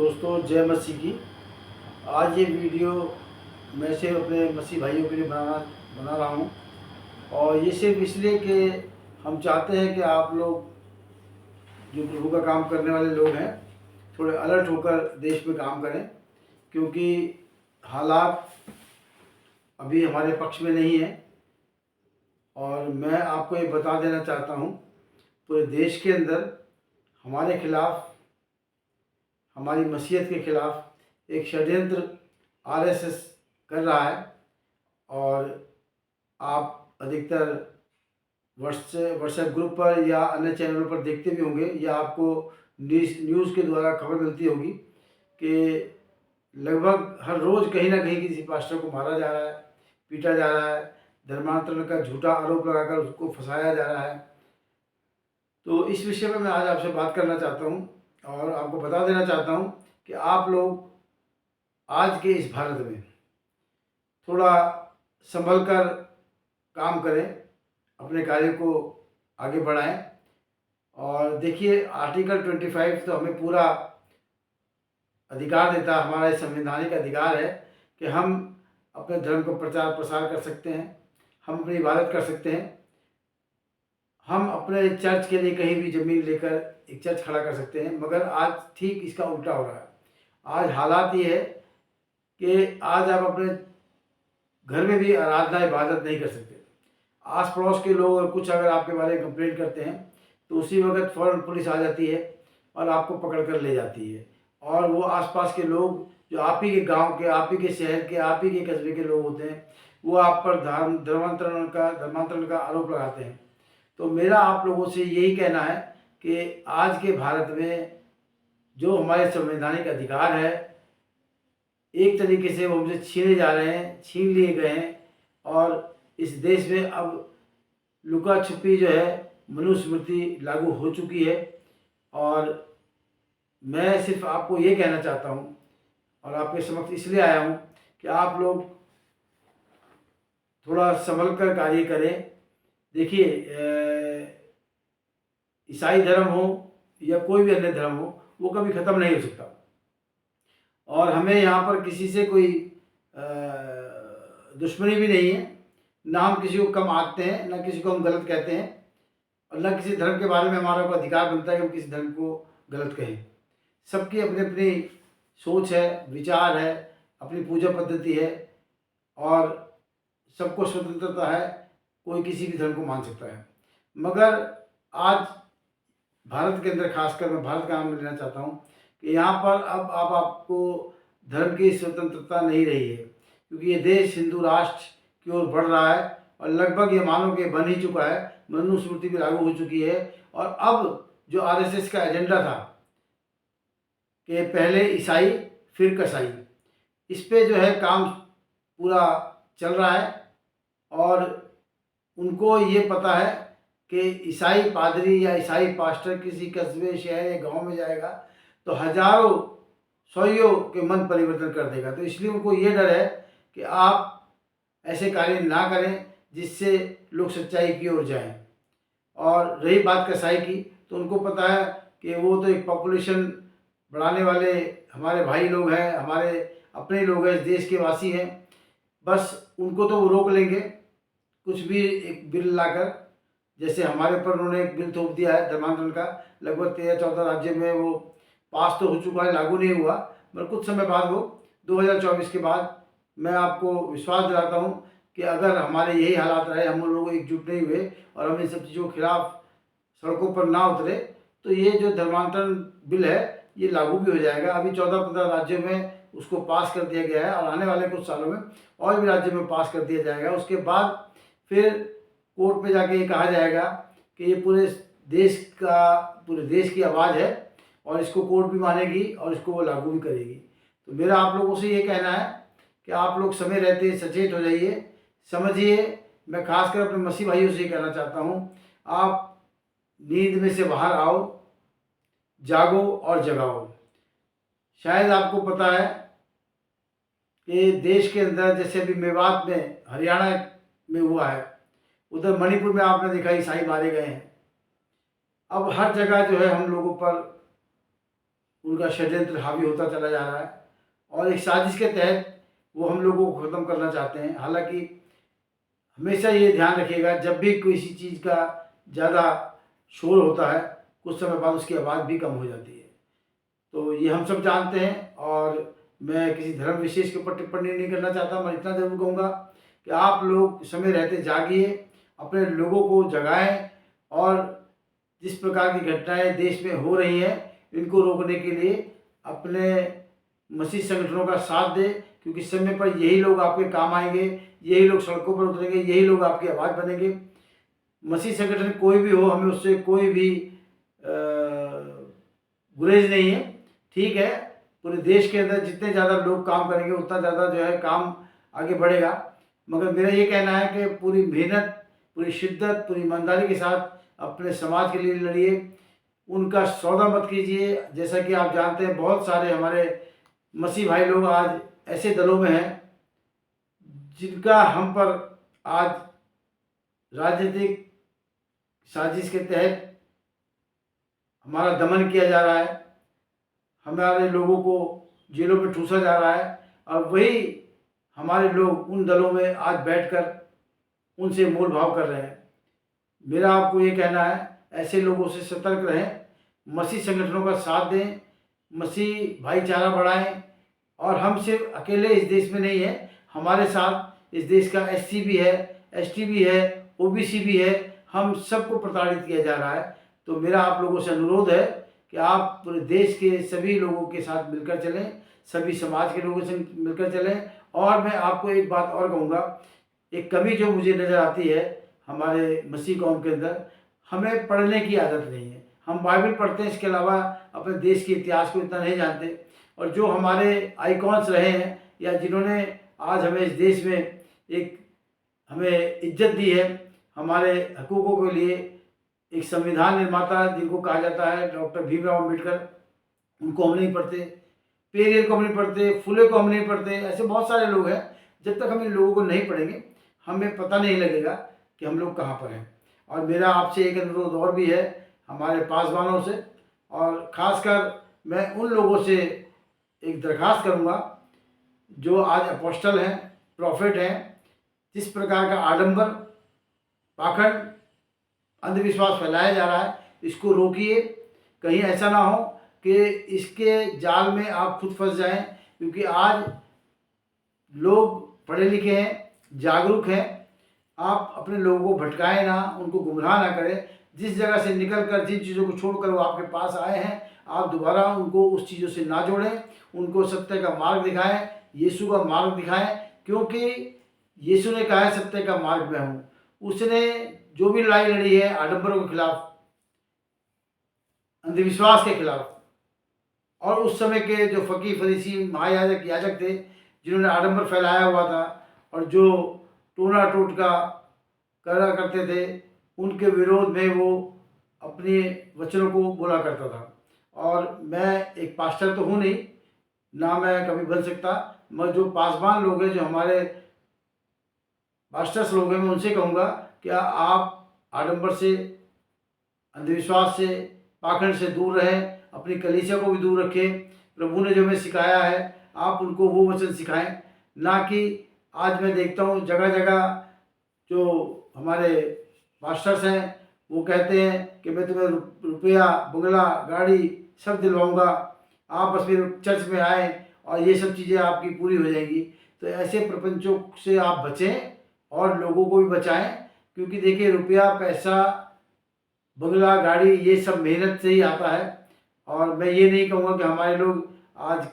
दोस्तों, जय मसीह की। आज ये वीडियो मैं सिर्फ अपने मसीह भाइयों के लिए बना रहा हूँ। और ये सिर्फ इसलिए कि हम चाहते हैं कि आप लोग जो प्रभु का काम करने वाले लोग हैं थोड़े अलर्ट होकर देश में काम करें, क्योंकि हालात अभी हमारे पक्ष में नहीं है। और मैं आपको ये बता देना चाहता हूँ, पूरे देश के अंदर हमारे खिलाफ, हमारी मसीहत के खिलाफ एक षड्यंत्र आरएसएस कर रहा है। और आप अधिकतर व्हाट्सएप ग्रुप पर या अन्य चैनलों पर देखते भी होंगे, या आपको न्यूज़ के द्वारा खबर मिलती होगी कि लगभग हर रोज़ कहीं ना कहीं किसी पास्टर को मारा जा रहा है, पीटा जा रहा है, धर्मांतरण का झूठा आरोप लगाकर उसको फंसाया जा रहा है। तो इस विषय में मैं आज आपसे बात करना चाहता हूँ और आपको बता देना चाहता हूँ कि आप लोग आज के इस भारत में थोड़ा संभल कर काम करें, अपने कार्य को आगे बढ़ाएं। और देखिए, आर्टिकल 25 तो हमें पूरा अधिकार देता है, हमारा ये संवैधानिक अधिकार है कि हम अपने धर्म को प्रचार प्रसार कर सकते हैं, हम अपनी इबादत कर सकते हैं, हम अपने चर्च के लिए कहीं भी ज़मीन लेकर एक चर्च खड़ा कर सकते हैं। मगर आज ठीक इसका उल्टा हो रहा है। आज हालात ये है कि आज आप अपने घर में भी आराधना इबादत नहीं कर सकते। आस पड़ोस के लोग और कुछ अगर आपके बारे में कंप्लेंट करते हैं तो उसी वक्त फ़ौरन पुलिस आ जाती है और आपको पकड़ कर ले जाती है। और वो आसपास के लोग जो आप ही के गांव के, आप ही के शहर के, आप ही के कस्बे के लोग होते हैं, वो आप पर धर्मांतरण का आरोप लगाते हैं। तो मेरा आप लोगों से यही कहना है कि आज के भारत में जो हमारे संवैधानिक अधिकार है, एक तरीके से वो हमसे छीने जा रहे हैं, छीन लिए गए हैं। और इस देश में अब लुका छुपी जो है मनुस्मृति लागू हो चुकी है। और मैं सिर्फ आपको ये कहना चाहता हूँ और आपके समक्ष इसलिए आया हूँ कि आप लोग थोड़ा संभल कर कार्य करें। देखिए, ईसाई धर्म हो या कोई भी अन्य धर्म हो, वो कभी ख़त्म नहीं हो सकता। और हमें यहाँ पर किसी से कोई दुश्मनी भी नहीं है, ना हम किसी को कम आंकते हैं, ना किसी को हम गलत कहते हैं, और ना किसी धर्म के बारे में हमारा कोई अधिकार बनता है कि हम किसी धर्म को गलत कहें। सबकी अपनी अपनी सोच है, विचार है, अपनी पूजा पद्धति है, और सबको स्वतंत्रता है, कोई किसी भी धर्म को मान सकता है। मगर आज भारत के अंदर, खासकर मैं भारत का नाम लेना चाहता हूँ कि यहाँ पर अब आपको धर्म की स्वतंत्रता नहीं रही है, क्योंकि ये देश हिंदू राष्ट्र की ओर बढ़ रहा है और लगभग ये मानो कि बन ही चुका है, मनुस्मृति भी लागू हो चुकी है। और अब जो आरएसएस का एजेंडा था कि पहले ईसाई फिर कसाई, इस पे जो है काम पूरा चल रहा है। और उनको ये पता है कि ईसाई पादरी या ईसाई पास्टर किसी कस्बे, शहर या गांव में जाएगा तो हजारों सौयों के मन परिवर्तन कर देगा। तो इसलिए उनको ये डर है कि आप ऐसे कार्य ना करें जिससे लोग सच्चाई की ओर जाएं। और रही बात कसाई की, तो उनको पता है कि वो तो एक पॉपुलेशन बढ़ाने वाले हमारे भाई लोग हैं, हमारे अपने लोग हैं, इस देश के वासी हैं। बस उनको तो वो रोक लेंगे कुछ भी एक बिल लाकर। जैसे हमारे ऊपर उन्होंने एक बिल थोप दिया है धर्मांतरण का, लगभग 13-14 राज्य में वो पास तो हो चुका है, लागू नहीं हुआ, मगर कुछ समय बाद वो 2024 के बाद मैं आपको विश्वास दिलाता हूँ कि अगर हमारे यही हालात रहे, हम लोग एकजुट नहीं हुए और हम इन सब चीज़ों के खिलाफ सड़कों पर ना उतरे, तो ये जो धर्मांतरण बिल है ये लागू भी हो जाएगा। अभी 14-15 राज्यों में उसको पास कर दिया गया है और आने वाले कुछ सालों में और भी राज्यों में पास कर दिया जाएगा। उसके बाद फिर कोर्ट पे जाके ये कहा जाएगा कि ये पूरे देश की आवाज़ है और इसको कोर्ट भी मानेगी और इसको वो लागू भी करेगी। तो मेरा आप लोगों से ये कहना है कि आप लोग समय रहते सचेत हो जाइए, समझिए। मैं खासकर अपने मसीह भाइयों से ये कहना चाहता हूँ, आप नींद में से बाहर आओ, जागो और जगाओ। शायद आपको पता है कि देश के अंदर जैसे अभी मेवात में, हरियाणा में हुआ है, उधर मणिपुर में आपने देखा ईसाई मारे गए हैं। अब हर जगह जो है हम लोगों पर उनका षड्यंत्र हावी होता चला जा रहा है और एक साजिश के तहत वो हम लोगों को ख़त्म करना चाहते हैं। हालांकि हमेशा ये ध्यान रखिएगा, जब भी किसी चीज़ का ज़्यादा शोर होता है कुछ समय बाद उसकी आवाज़ भी कम हो जाती है। तो ये हम सब जानते हैं और मैं किसी धर्म विशेष के ऊपर टिप्पणी नहीं करना चाहता। मैं इतना ज़रूर कहूँगा कि आप लोग समय रहते जागिए, अपने लोगों को जगाएं और जिस प्रकार की घटनाएं देश में हो रही हैं इनको रोकने के लिए अपने मसीह संगठनों का साथ दें, क्योंकि समय पर यही लोग आपके काम आएंगे, यही लोग सड़कों पर उतरेंगे, यही लोग आपकी आवाज़ बनेंगे। मसीह संगठन कोई भी हो, हमें उससे कोई भी गुरेज नहीं है। ठीक है, पूरे देश के अंदर जितने ज़्यादा लोग काम करेंगे उतना ज़्यादा जो है काम आगे बढ़ेगा। मगर मेरा ये कहना है कि पूरी मेहनत, पूरी शिद्दत, पूरी ईमानदारी के साथ अपने समाज के लिए लड़िए, उनका सौदा मत कीजिए। जैसा कि आप जानते हैं बहुत सारे हमारे मसीह भाई लोग आज ऐसे दलों में हैं जिनका हम पर आज राजनीतिक साजिश के तहत हमारा दमन किया जा रहा है, हमारे लोगों को जेलों में ठूसा जा रहा है और वही हमारे लोग उन दलों में आज बैठकर उनसे मोल भाव कर रहे हैं। मेरा आपको ये कहना है, ऐसे लोगों से सतर्क रहें, मसीह संगठनों का साथ दें, मसीह भाईचारा बढ़ाएं। और हम सिर्फ अकेले इस देश में नहीं हैं, हमारे साथ इस देश का एससी भी है, एसटी भी है, ओबीसी भी है। हम सबको प्रताड़ित किया जा रहा है। तो मेरा आप लोगों से अनुरोध है कि आप पूरे देश के सभी लोगों के साथ मिलकर चलें, सभी समाज के लोगों से मिलकर चलें। और मैं आपको एक बात और कहूँगा, एक कमी जो मुझे नज़र आती है हमारे मसीह कौम के अंदर, हमें पढ़ने की आदत नहीं है। हम बाइबल पढ़ते हैं, इसके अलावा अपने देश के इतिहास को इतना नहीं जानते। और जो हमारे आइकॉन्स रहे हैं या जिन्होंने आज हमें इस देश में एक हमें इज्जत दी है, हमारे हकूक़ों के लिए एक संविधान निर्माता जिनको कहा जाता है डॉक्टर भीमराव अम्बेडकर, उनको हम नहीं पढ़ते, पेरियर को हम नहीं पढ़ते, फुले को हम नहीं पढ़ते। ऐसे बहुत सारे लोग हैं, जब तक हम इन लोगों को नहीं पढ़ेंगे हमें पता नहीं लगेगा कि हम लोग कहाँ पर हैं। और मेरा आपसे एक अनुरोध और भी है हमारे पासवानों से, और ख़ासकर मैं उन लोगों से एक दरख्वास्त करूँगा जो आज अपोस्टल हैं, प्रॉफिट हैं। जिस प्रकार का आडंबर, पाखंड, अंधविश्वास फैलाया जा रहा है, इसको रोकिए। कहीं ऐसा ना हो कि इसके जाल में आप खुद फंस जाएं, क्योंकि आज लोग पढ़े लिखे हैं, जागरूक हैं। आप अपने लोगों को भटकाएं ना, उनको गुमराह ना करें। जिस जगह से निकलकर, जिन चीज़ों को छोड़कर वो आपके पास आए हैं, आप दोबारा उनको उस चीज़ों से ना जोड़ें। उनको सत्य का मार्ग दिखाएं, यीशु का मार्ग दिखाएं, क्योंकि यीशु ने कहा है सत्य का मार्ग मैं हूँ। उसने जो भी लड़ाई लड़ी है आडंबरों के खिलाफ, अंधविश्वास के खिलाफ, और उस समय के जो फकीर, फरीसी, महायाजक, याजक थे जिन्होंने आडंबर फैलाया हुआ था और जो टोना टोटका करा करते थे, उनके विरोध में वो अपने वचनों को बोला करता था। और मैं एक पास्टर तो हूँ नहीं, ना मैं कभी बन सकता, मगर जो पासवान लोग हैं, जो हमारे पास्टर्स लोग हैं, मैं उनसे कहूँगा कि आप आडंबर से, अंधविश्वास से, पाखंड से दूर रहें, अपनी कलीसिया को भी दूर रखें। प्रभु ने जो हमें सिखाया है आप उनको वो वचन सिखाएं, ना कि आज मैं देखता हूँ जगह जगह जो हमारे पास्टर्स हैं वो कहते हैं कि मैं तुम्हें रुपया, बंगला, गाड़ी सब दिलवाऊंगा, आप बस मेरे चर्च में आए और ये सब चीज़ें आपकी पूरी हो जाएंगी। तो ऐसे प्रपंचों से आप बचें और लोगों को भी बचाएं, क्योंकि देखिए रुपया, पैसा, बंगला, गाड़ी, ये सब मेहनत से ही आता है। और मैं ये नहीं कहूँगा कि हमारे लोग आज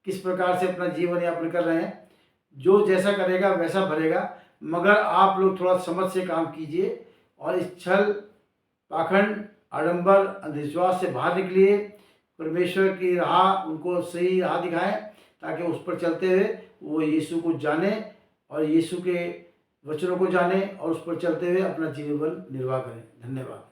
किस प्रकार से अपना जीवन यापन कर रहे हैं, जो जैसा करेगा वैसा भरेगा। मगर आप लोग थोड़ा समझ से काम कीजिए और इस छल, पाखंड, आडंबर, अंधविश्वास से बाहर निकलिए। परमेश्वर की राह, उनको सही राह दिखाएं, ताकि उस पर चलते हुए वो यीशु को जाने और यीशु के वचनों को जाने और उस पर चलते हुए अपना जीवन निर्वाह करें। धन्यवाद।